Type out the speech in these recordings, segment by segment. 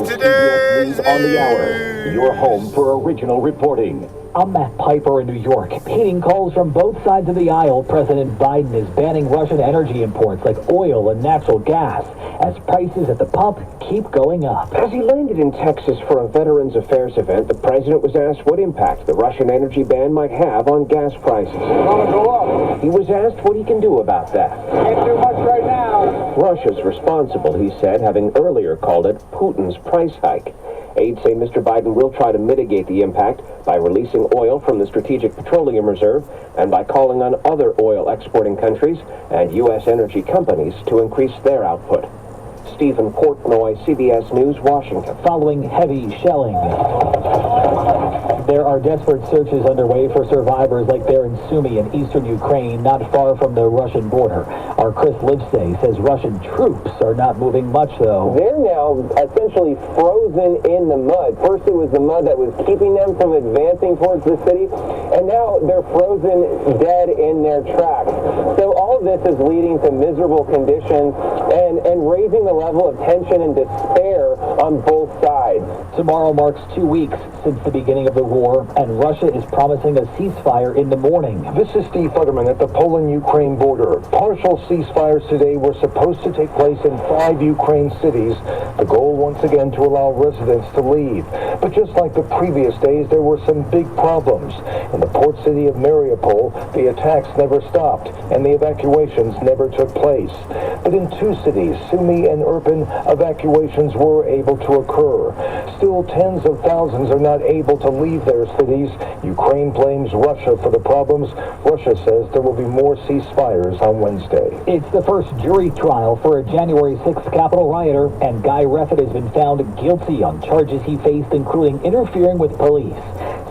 Today's News on the Hour, your home for original reporting. I'm Matt Piper in New York. Heating calls from both sides of the aisle. President Biden is banning Russian energy imports like oil and natural gas as prices at the pump keep going up. As he landed in Texas for a Veterans Affairs event, the president was asked what impact the Russian energy ban might have on gas prices. Gonna go up. He was asked what he can do about that. Can't do much right now. Russia's responsible, he said, having earlier called it Putin's price hike. Aides say Mr. Biden will try to mitigate the impact by releasing oil from the Strategic Petroleum Reserve and by calling on other oil exporting countries and U.S. energy companies to increase their output. Stephen Portnoy, CBS News, Washington. Following heavy shelling, there are desperate searches underway for survivors like there in Sumy in eastern Ukraine, not far from the Russian border. Our Chris Livesay says Russian troops are not moving much, though. They're now essentially frozen in the mud. First it was the mud that was keeping them from advancing towards the city, and now they're frozen dead in their tracks. So all of this is leading to miserable conditions and raising the level of tension and despair on both sides. Tomorrow marks 2 weeks since the beginning of the war, and Russia is promising a ceasefire in the morning. This is Steve Futterman at the Poland-Ukraine border. Partial ceasefires today were supposed to take place in 5 Ukraine cities. The goal, once again, to allow residents to leave. But just like the previous days, there were some big problems. In the port city of Mariupol, the attacks never stopped, and the evacuations never took place. But in 2 cities, Sumy and Irpin, evacuations were able to occur. Still, tens of thousands are not able to leave their cities. Ukraine blames Russia for the problems. Russia says there will be more ceasefires on Wednesday. It's the first jury trial for a January 6th Capitol rioter, and Guy Reffitt has been found guilty on charges he faced, including interfering with police.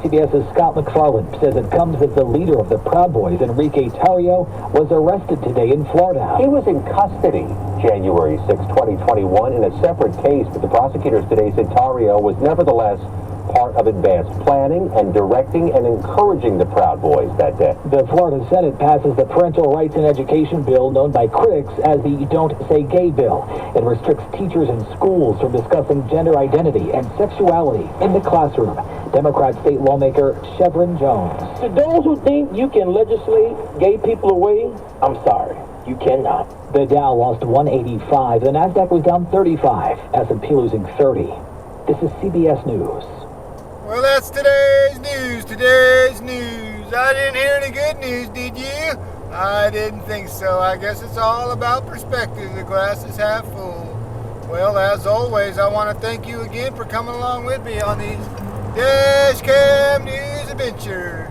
CBS's Scott McFarland says it comes as the leader of the Proud Boys, Enrique Tarrio, was arrested today in Florida. He was in custody January 6, 2021 in a separate case, but the prosecutors today said Tarrio was nevertheless part of advanced planning and directing and encouraging the Proud Boys that day. The Florida Senate passes the Parental Rights in Education bill, known by critics as the Don't Say Gay bill. It restricts teachers in schools from discussing gender identity and sexuality in the classroom. Democrat state lawmaker Chevron Jones. To those who think you can legislate gay people away, I'm sorry, you cannot. The Dow lost 185. The Nasdaq was down 35. S&P losing 30. This is CBS News. Well, that's today's news. I didn't hear any good news, did you? I didn't think so. I guess it's all about perspective. The glass is half full. Well, as always, I want to thank you again for coming along with me on these Dashcam News adventures.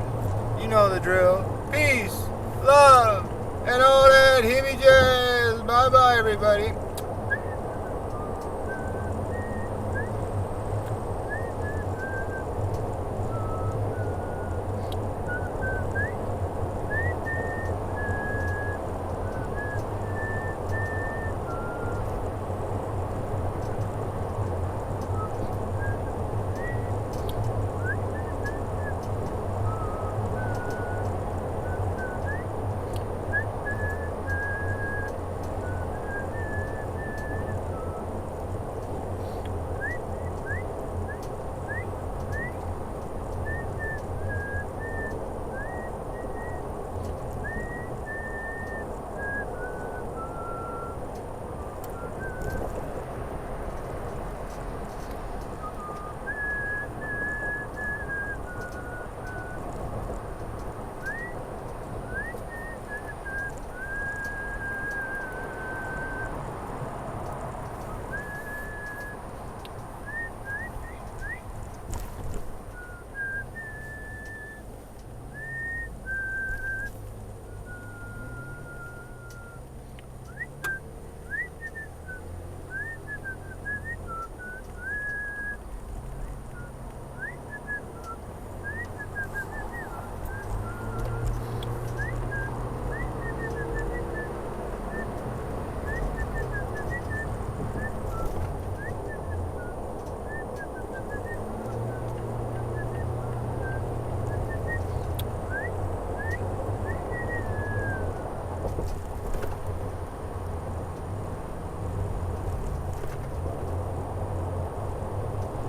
You know the drill. Peace, love, and all that himmy jazz. Bye-bye, everybody.